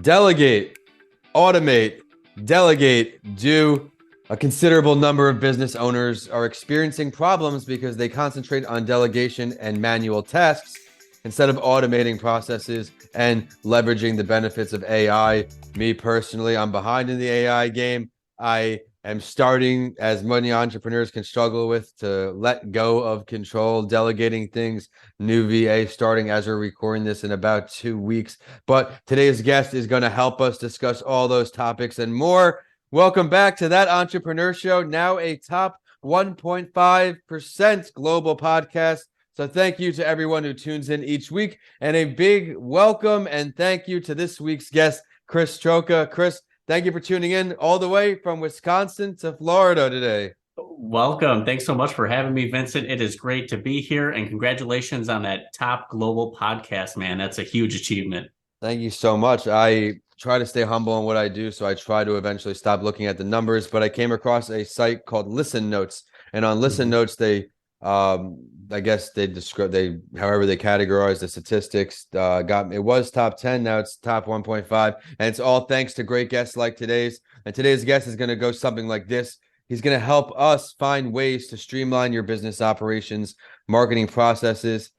Delegate, automate, delegate, do. A considerable number of business owners are experiencing problems because they concentrate on delegation and manual tasks instead of automating processes and leveraging the benefits of AI. Me personally, I'm behind in the AI game. I am starting, as many entrepreneurs can struggle with, to let go of control, delegating things. New VA starting as we're recording this in about 2 weeks. But today's guest is going to help us discuss all those topics and more. Welcome back to That Entrepreneur Show, now a top 1.5% global podcast. So thank you to everyone who tunes in each week, and a big welcome and thank you to this week's guest, Chris Troka. Chris, thank you for tuning in all the way from Wisconsin to Florida today. Welcome. Thanks so much for having me, Vincent. It is great to be here, and congratulations on that top global podcast, man. That's a huge achievement. Thank you so much. I try to stay humble in what I do, so I try to eventually stop looking at the numbers, but I came across a site called Listen Notes, and on Listen Notes, they I guess however they categorize the statistics, it was top 10, now it's top 1.5, and it's all thanks to great guests like today's. And today's guest is going to go something like this. He's going to help us find ways to streamline your business operations, marketing processes.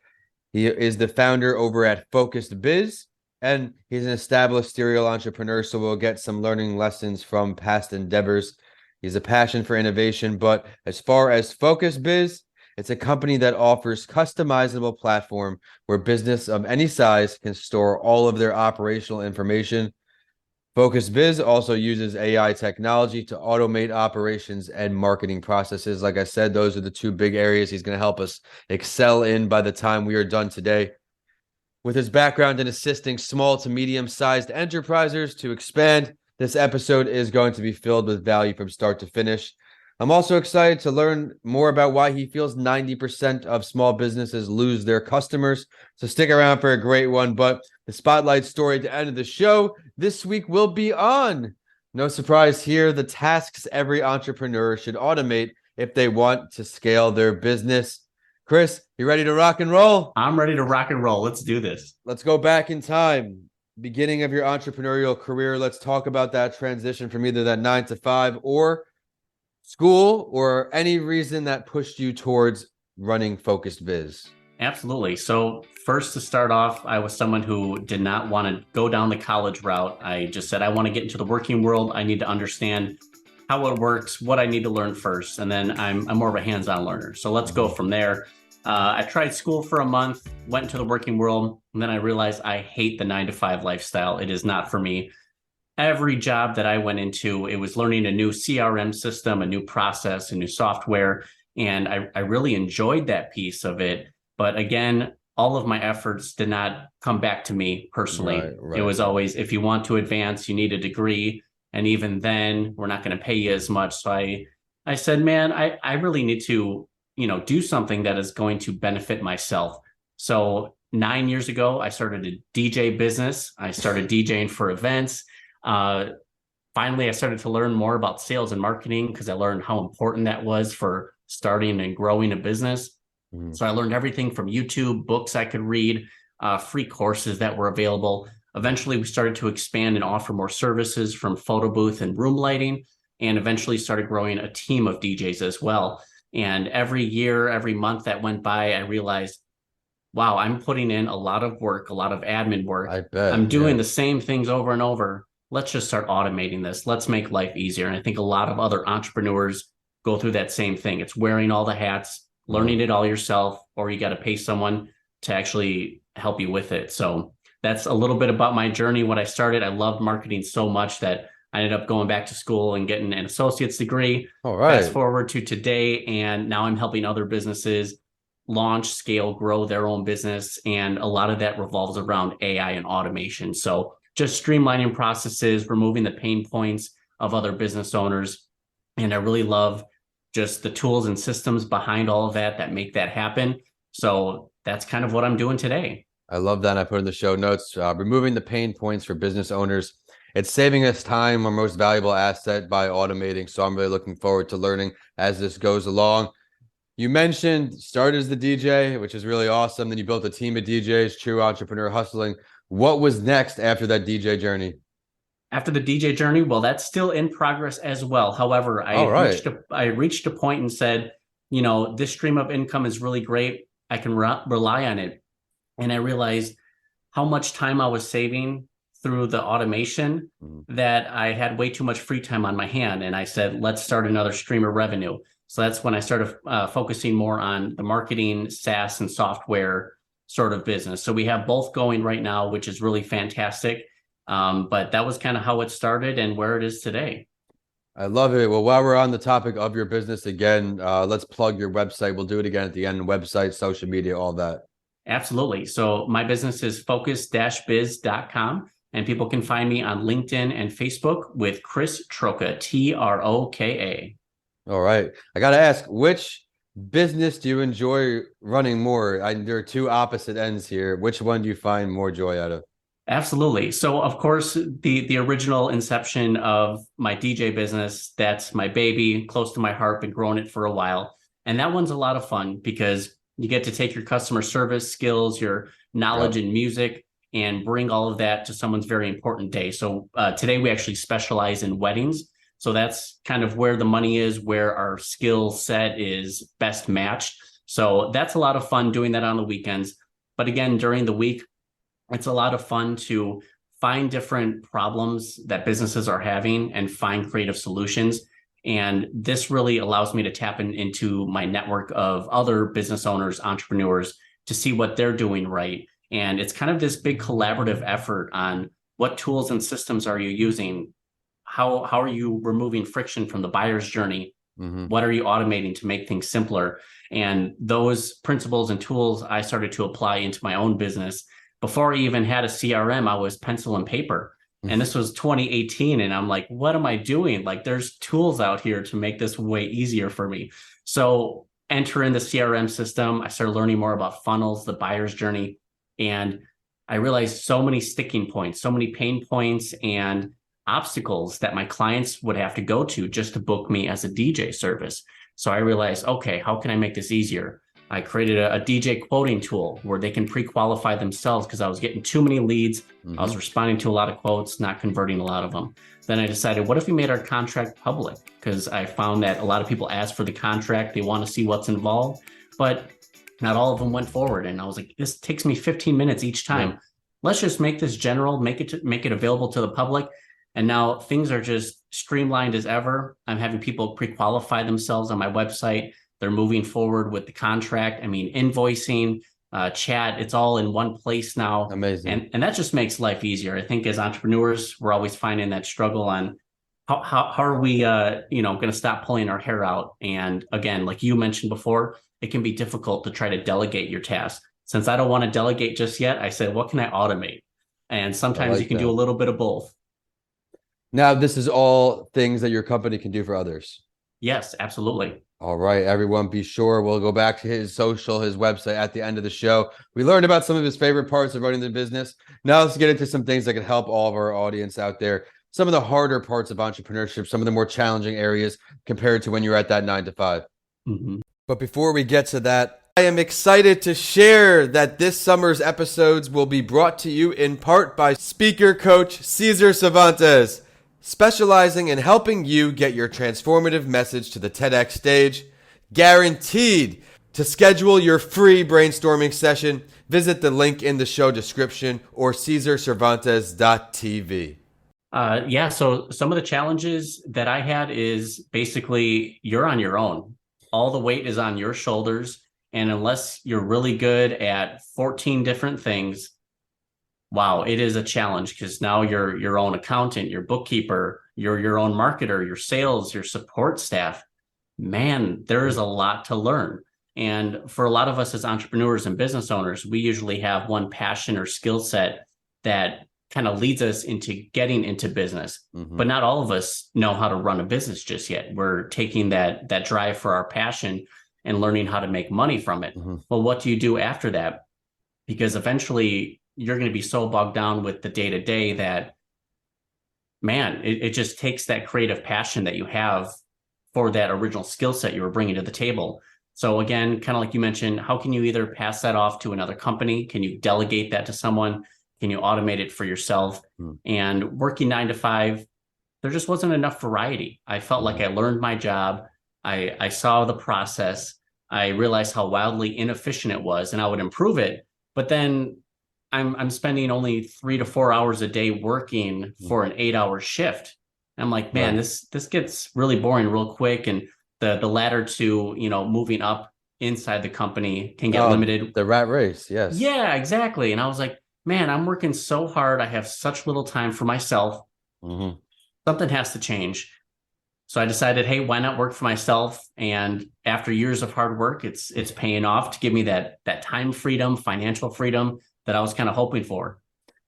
He is the founder over at Focused-Biz, and he's an established serial entrepreneur, so we'll get some learning lessons from past endeavors. He has a passion for innovation, but as far as Focused-Biz, it's a company that offers customizable platform where business of any size can store all of their operational information. Focused-Biz also uses AI technology to automate operations and marketing processes. Like I said, those are the two big areas he's going to help us excel in by the time we are done today. With his background in assisting small to medium-sized enterprises to expand, this episode is going to be filled with value from start to finish. I'm also excited to learn more about why he feels 90% of small businesses lose their customers. So stick around for a great one. But the spotlight story at the end of the show this week will be on, no surprise here, the tasks every entrepreneur should automate if they want to scale their business. Chris, you ready to rock and roll? I'm ready to rock and roll. Let's do this. Let's go back in time. Beginning of your entrepreneurial career. Let's talk about that transition from either that 9 to 5 or school, or any reason that pushed you towards running Focused-Biz. Absolutely. So first, to start off, I was someone who did not want to go down the college route. I just said, I want to get into the working world. I need to understand how it works, what I need to learn first. And then I'm more of a hands-on learner. So let's go from there. I tried school for a month, went into the working world, and then I realized I hate the 9 to 5 lifestyle. It is not for me. Every job that I went into, it was learning a new CRM system, a new process, a new software. And I really enjoyed that piece of it. But again, all of my efforts did not come back to me personally. Right. It was always, if you want to advance, you need a degree. And even then, we're not going to pay you as much. So I said, man, I really need to, do something that is going to benefit myself. So 9 years ago, I started a DJ business. I started DJing for events. Finally, I started to learn more about sales and marketing because I learned how important that was for starting and growing a business. So I learned everything from YouTube, books I could read, free courses that were available. Eventually, we started to expand and offer more services from photo booth and room lighting, and eventually started growing a team of DJs as well. And every year, every month that went by, I realized, wow, I'm putting in a lot of work, a lot of admin work. I bet. I'm doing the same things over and over. Let's just start automating this. Let's make life easier. And I think a lot of other entrepreneurs go through that same thing. It's wearing all the hats, learning it all yourself, or you got to pay someone to actually help you with it. So that's a little bit about my journey. When I started, I loved marketing so much that I ended up going back to school and getting an associate's degree. All right. Fast forward to today, and now I'm helping other businesses launch, scale, grow their own business. And a lot of that revolves around AI and automation. So just streamlining processes, removing the pain points of other business owners. And I really love just the tools and systems behind all of that make that happen. So that's kind of what I'm doing today. I love that. I put in the show notes, removing the pain points for business owners. It's saving us time, our most valuable asset, by automating. So I'm really looking forward to learning as this goes along. You mentioned started as the DJ, which is really awesome. Then you built a team of DJs, true entrepreneur hustling. What was next after that DJ journey? After the DJ journey, well, that's still in progress as well. However, All right. I reached a point and said, this stream of income is really great. I can rely on it. And I realized how much time I was saving through the automation that I had way too much free time on my hand. And I said, let's start another stream of revenue. So that's when I started focusing more on the marketing, SaaS, and software sort of business. So we have both going right now, which is really fantastic. But that was kind of how it started and where it is today. I love it. Well, while we're on the topic of your business again, let's plug your website. We'll do it again at the end. Website, social media, all that. Absolutely. So my business is focused-biz.com, and people can find me on LinkedIn and Facebook with Chris Troka, Troka. All right. I got to ask, which business do you enjoy running more? There are two opposite ends here. Which one do you find more joy out of? Absolutely. So, of course, the original inception of my DJ business, that's my baby, close to my heart, been growing it for a while. And that one's a lot of fun because you get to take your customer service skills, your knowledge in music, and bring all of that to someone's very important day. So today we actually specialize in weddings. So that's kind of where the money is, where our skill set is best matched. So that's a lot of fun doing that on the weekends. But again, during the week, it's a lot of fun to find different problems that businesses are having and find creative solutions. And this really allows me to tap into my network of other business owners, entrepreneurs, to see what they're doing right. And it's kind of this big collaborative effort on what tools and systems are you using? How are you removing friction from the buyer's journey? What are you automating to make things simpler? And those principles and tools I started to apply into my own business. Before I even had a CRM, I was pencil and paper. And this was 2018. And I'm like, what am I doing? Like, there's tools out here to make this way easier for me. So enter in the CRM system. I started learning more about funnels, the buyer's journey. And I realized so many sticking points, so many pain points and obstacles that my clients would have to go to just to book me as a DJ service. So I realized, okay, how can I make this easier? I created a DJ quoting tool where they can pre-qualify themselves because I was getting too many leads. I was responding to a lot of quotes, not converting a lot of them. Then I decided, what if we made our contract public? Because I found that a lot of people ask for the contract. They want to see what's involved, but not all of them went forward. And I was like, this takes me 15 minutes each time. Let's just make this general, make it available to the public. And now things are just streamlined as ever. I'm having people pre-qualify themselves on my website. They're moving forward with the contract. I mean, invoicing, chat, it's all in one place now. Amazing. And that just makes life easier. I think as entrepreneurs, we're always finding that struggle on how are we, going to stop pulling our hair out? And again, like you mentioned before, it can be difficult to try to delegate your tasks. Since I don't want to delegate just yet, I said, what can I automate? And sometimes you can do a little bit of both. Now, this is all things that your company can do for others. Yes, absolutely. All right, everyone, be sure we'll go back to his social, his website at the end of the show. We learned about some of his favorite parts of running the business. Now let's get into some things that can help all of our audience out there. Some of the harder parts of entrepreneurship, some of the more challenging areas compared to when you're at that 9 to 5. But before we get to that, I am excited to share that this summer's episodes will be brought to you in part by speaker coach Cesar Cervantes, specializing in helping you get your transformative message to the TEDx stage. Guaranteed. To schedule your free brainstorming session, visit the link in the show description or CesarCervantes.tv. So some of the challenges that I had is basically you're on your own. All the weight is on your shoulders. And unless you're really good at 14 different things, wow, it is a challenge because now you're your own accountant, your bookkeeper, you're your own marketer, your sales, your support staff. Man, there is a lot to learn. And for a lot of us as entrepreneurs and business owners, we usually have one passion or skill set that kind of leads us into getting into business. But not all of us know how to run a business just yet. We're taking that drive for our passion and learning how to make money from it. Well, what do you do after that? Because eventually you're going to be so bogged down with the day-to-day that, man, it just takes that creative passion that you have for that original skill set you were bringing to the table. So again, kind of like you mentioned, how can you either pass that off to another company? Can you delegate that to someone? Can you automate it for yourself? And working 9 to 5, there just wasn't enough variety. I felt like I learned my job. I saw the process. I realized how wildly inefficient it was, and I would improve it. But then I'm spending only 3 to 4 hours a day working for an 8-hour shift. And I'm like, man, this gets really boring real quick. And the ladder to, moving up inside the company can get limited. The rat race, yes. Yeah, exactly. And I was like, man, I'm working so hard. I have such little time for myself. Something has to change. So I decided, hey, why not work for myself? And after years of hard work, it's paying off to give me that time freedom, financial freedom that I was kind of hoping for.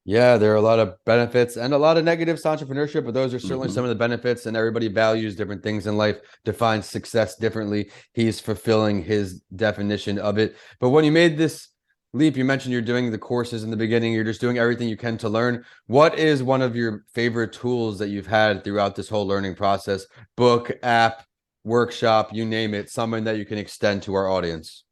Yeah, there are a lot of benefits and a lot of negatives to entrepreneurship, but those are certainly some of the benefits, and everybody values different things in life, defines success differently. He's fulfilling his definition of it. But when you made this leap, you mentioned you're doing the courses in the beginning, you're just doing everything you can to learn. What is one of your favorite tools that you've had throughout this whole learning process? Book, app, workshop, you name it, something that you can extend to our audience.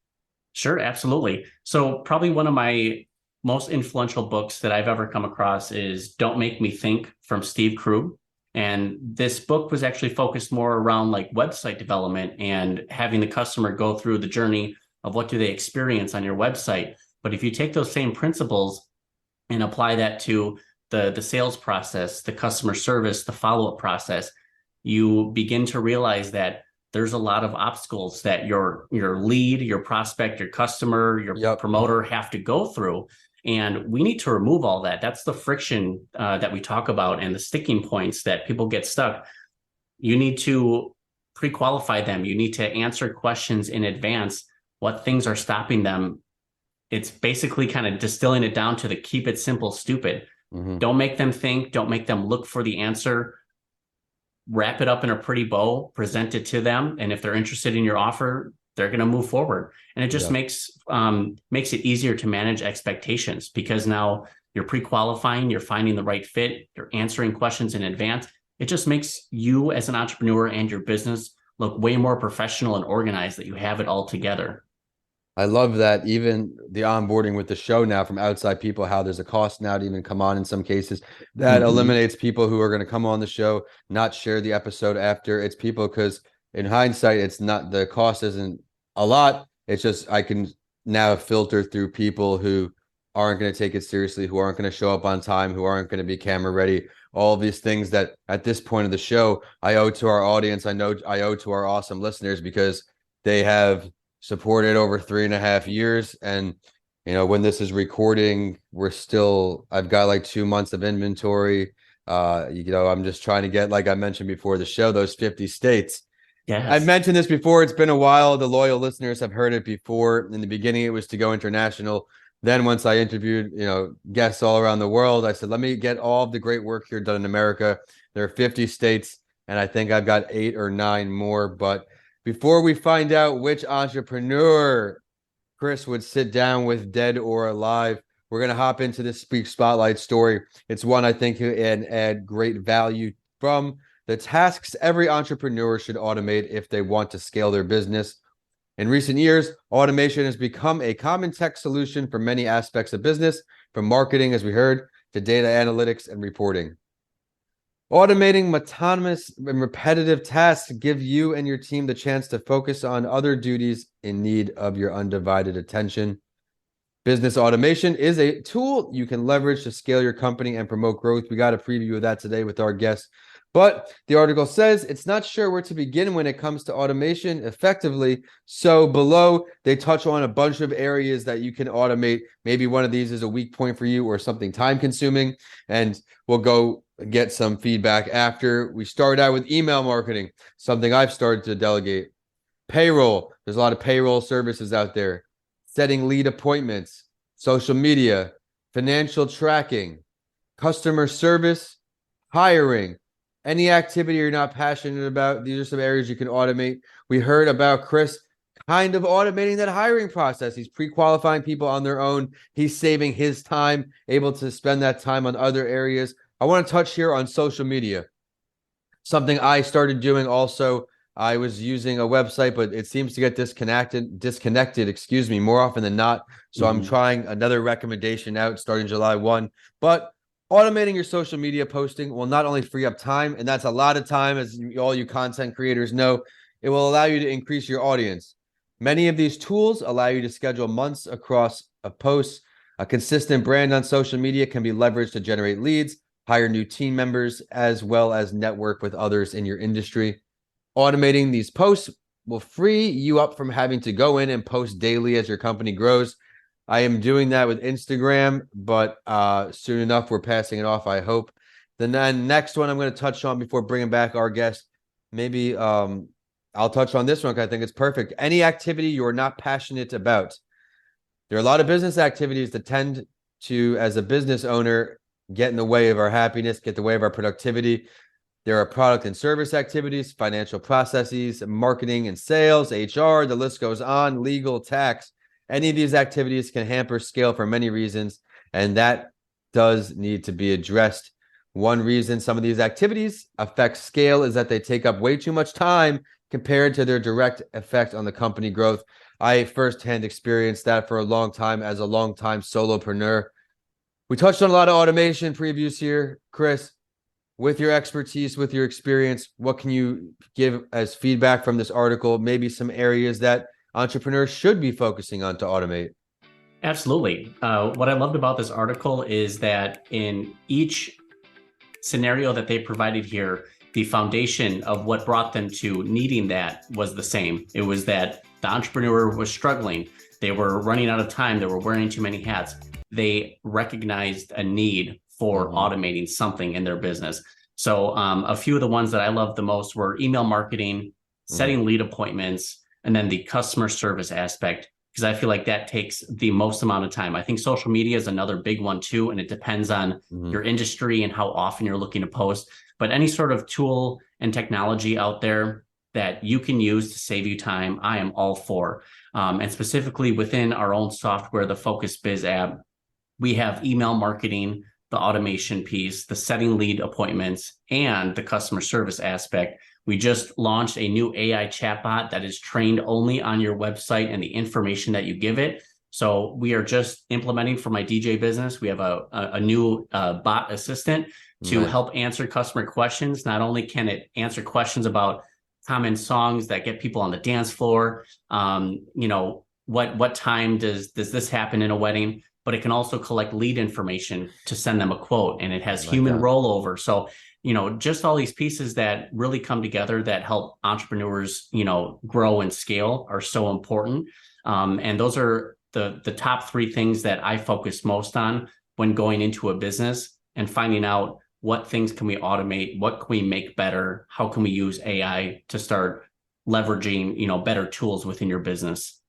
Sure, absolutely. So probably one of my most influential books that I've ever come across is Don't Make Me Think from Steve Krug. And this book was actually focused more around like website development and having the customer go through the journey of what do they experience on your website. But if you take those same principles and apply that to the sales process, the customer service, the follow-up process, you begin to realize that there's a lot of obstacles that your lead, your prospect, your customer, your promoter have to go through. And we need to remove all that. That's the friction that we talk about and the sticking points that people get stuck. You need to pre-qualify them. You need to answer questions in advance. What things are stopping them? It's basically kind of distilling it down to the keep it simple, stupid. Don't make them think. Don't make them look for the answer. Wrap it up in a pretty bow, present it to them. And if they're interested in your offer, they're going to move forward. And it just makes it easier to manage expectations, because now you're pre-qualifying, you're finding the right fit, you're answering questions in advance. It just makes you as an entrepreneur and your business look way more professional and organized, that you have it all together. I love that. Even the onboarding with the show now from outside people, how there's a cost now to even come on in some cases, that eliminates people who are going to come on the show, not share the episode after. It's people, because in hindsight, it's not, the cost isn't a lot. It's just, I can now filter through people who aren't going to take it seriously, who aren't going to show up on time, who aren't going to be camera ready. All these things that at this point of the show, I owe to our audience. I know I owe to our awesome listeners, because they have supported over 3.5 years. And, when this is recording, I've got like 2 months of inventory. I'm just trying to get, like I mentioned before the show, those 50 states. Yes. I've mentioned this before. It's been a while. The loyal listeners have heard it before. In the beginning, it was to go international. Then once I interviewed, guests all around the world, I said, let me get all of the great work here done in America. There are 50 states, and I think I've got 8 or 9 more. But before we find out which entrepreneur Chris would sit down with, dead or alive, we're going to hop into this Speak Spotlight story. It's one I think can add great value from the tasks every entrepreneur should automate if they want to scale their business. In recent years, automation has become a common tech solution for many aspects of business, from marketing, as we heard, to data analytics and reporting. Automating monotonous and repetitive tasks give you and your team the chance to focus on other duties in need of your undivided attention. Business automation is a tool you can leverage to scale your company and promote growth. We got a preview of that today with our guest. But the article says it's not sure where to begin when it comes to automation effectively. So below, they touch on a bunch of areas that you can automate. Maybe one of these is a weak point for you or something time consuming. And we'll go get some feedback after. We start out with email marketing, something I've started to delegate. Payroll, there's a lot of payroll services out there. Setting lead appointments, social media, financial tracking, customer service, hiring. Any activity you're not passionate about, these are some areas you can automate. We heard about Chris kind of automating that hiring process. He's pre-qualifying people on their own. He's saving his time, able to spend that time on other areas. I want to touch here on social media. Something I started doing also I was using a website, but it seems to get disconnected, excuse me, more often than not. So I'm trying another recommendation out starting July 1. But automating your social media posting will not only free up time, and that's a lot of time, as all you content creators know, it will allow you to increase your audience. Many of these tools allow you to schedule months across a post. A consistent brand on social media can be leveraged to generate leads, hire new team members, as well as network with others in your industry. Automating these posts will free you up from having to go in and post daily as your company grows. I am doing that with Instagram, but soon enough, we're passing it off, I hope. The next one I'm going to touch on before bringing back our guest, maybe I'll touch on this one because I think it's perfect. Any activity you are not passionate about. There are a lot of business activities that tend to, as a business owner, get in the way of our happiness, get in the way of our productivity. There are product and service activities, financial processes, marketing and sales, HR, the list goes on, legal, tax. Any of these activities can hamper scale for many reasons, and that does need to be addressed. One reason some of these activities affect scale is that they take up way too much time compared to their direct effect on the company growth. I firsthand experienced that for a long time as a long-time solopreneur. We touched on a lot of automation previews here. Chris, with your expertise, with your experience, what can you give as feedback from this article? Maybe some areas that entrepreneurs should be focusing on to automate. Absolutely. What I loved about this article is that in each scenario that they provided here, the foundation of what brought them to needing that was the same. It was that the entrepreneur was struggling. They were running out of time. They were wearing too many hats. They recognized a need for automating something in their business. So a few of the ones that I loved the most were email marketing, setting lead appointments, and then the customer service aspect, because I feel like that takes the most amount of time. I think social media is another big one too, and it depends on your industry and how often you're looking to post. But any sort of tool and technology out there that you can use to save you time, I am all for. And specifically within our own software, the Focused-Biz app, we have email marketing, the automation piece, the setting lead appointments, and the customer service aspect. We just launched a new AI chatbot that is trained only on your website and the information that you give it. So we are just implementing for my DJ business. We have a new bot assistant to help answer customer questions. Not only can it answer questions about common songs that get people on the dance floor, what time does this happen in a wedding, but it can also collect lead information to send them a quote, and it has human rollover. So, just all these pieces that really come together that help entrepreneurs, grow and scale are so important. And those are the top three things that I focus most on when going into a business and finding out what things can we automate, what can we make better, how can we use AI to start leveraging, better tools within your business.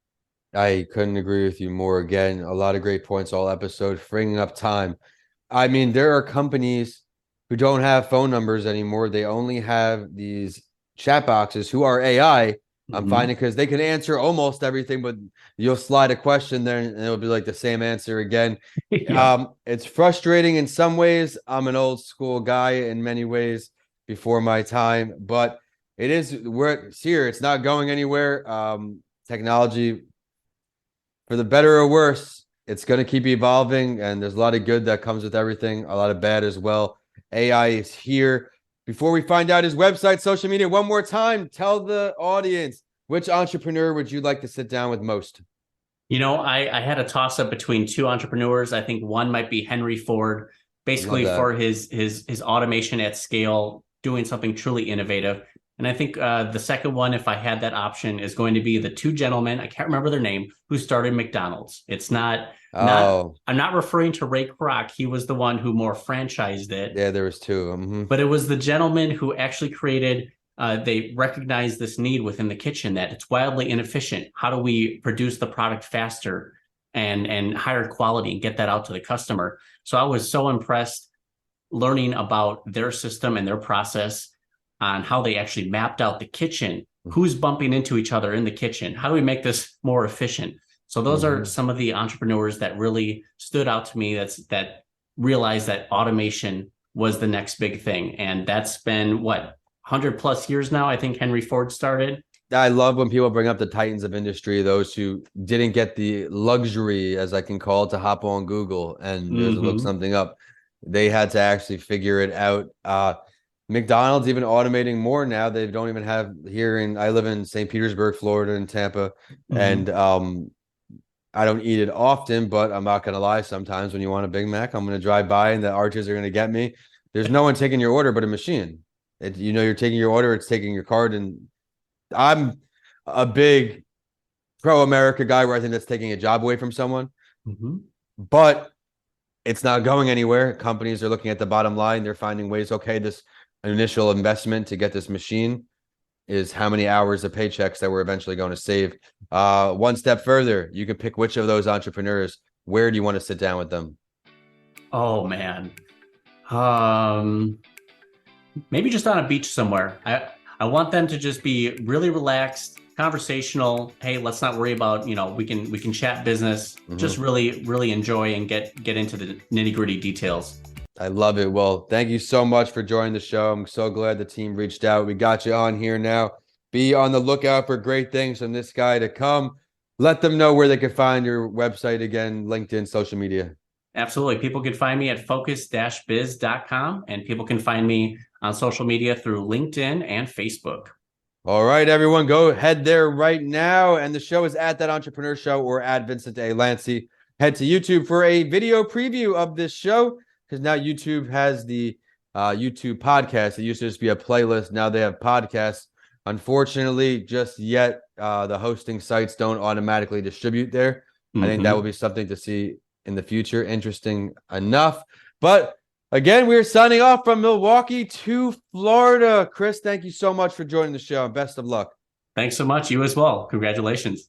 I couldn't agree with you more. Again, a lot of great points all episode, freeing up time. I mean, there are companies who don't have phone numbers anymore. They only have these chat boxes who are AI. I'm finding because they can answer almost everything, but you'll slide a question there and it'll be like the same answer again. It's frustrating in some ways. I'm an old school guy in many ways before my time, but it's here. It's not going anywhere. Technology, for the better or worse, it's going to keep evolving, and there's a lot of good that comes with everything, a lot of bad as well. AI is here. Before we find out his website, social media, one more time, tell the audience, which entrepreneur would you like to sit down with most? I had a toss up between two entrepreneurs. I think one might be Henry Ford, basically for his automation at scale, doing something truly innovative. And I think the second one, if I had that option, is going to be the two gentlemen, I can't remember their name, who started McDonald's. It's not, I'm not referring to Ray Kroc. He was the one who more franchised it. Yeah, there was two. But it was the gentleman who actually created, they recognized this need within the kitchen that it's wildly inefficient. How do we produce the product faster and higher quality and get that out to the customer? So I was so impressed learning about their system and their process on how they actually mapped out the kitchen, who's bumping into each other in the kitchen. How do we make this more efficient? So those are some of the entrepreneurs that really stood out to me that realized that automation was the next big thing. And that's been 100 plus years now. I think Henry Ford started. I love when people bring up the titans of industry, those who didn't get the luxury, as I can call it, to hop on Google and just look something up. They had to actually figure it out. McDonald's even automating more now. They don't even have here I live in St. Petersburg, Florida, and Tampa, and I don't eat it often, but I'm not gonna lie. Sometimes when you want a Big Mac, I'm gonna drive by and the archers are gonna get me. There's no one taking your order but a machine. You're taking your order, it's taking your card, and I'm a big pro-America guy where I think that's taking a job away from someone. But it's not going anywhere. Companies are looking at the bottom line. They're finding ways, okay, this initial investment to get this machine is how many hours of paychecks that we're eventually going to save. One step further, you can pick which of those entrepreneurs. Where do you want to sit down with them? Oh, man. Maybe just on a beach somewhere. I want them to just be really relaxed, conversational. Hey, let's not worry about, we can chat business, just really enjoy and get into the nitty-gritty details. I love it. Well, thank you so much for joining the show. I'm so glad the team reached out. We got you on here now. Be on the lookout for great things from this guy to come. Let them know where they can find your website again, LinkedIn, social media. Absolutely. People can find me at focused-biz.com, and people can find me on social media through LinkedIn and Facebook. All right, everyone, go head there right now. And the show is at That Entrepreneur Show or at Vincent A. Lancy. Head to YouTube for a video preview of this show, because now YouTube has the YouTube podcast. It used to just be a playlist. Now they have podcasts. Unfortunately, just yet, the hosting sites don't automatically distribute there. I think that will be something to see in the future. Interesting enough. But again, we're signing off from Milwaukee to Florida. Chris, thank you so much for joining the show. Best of luck. Thanks so much. You as well. Congratulations.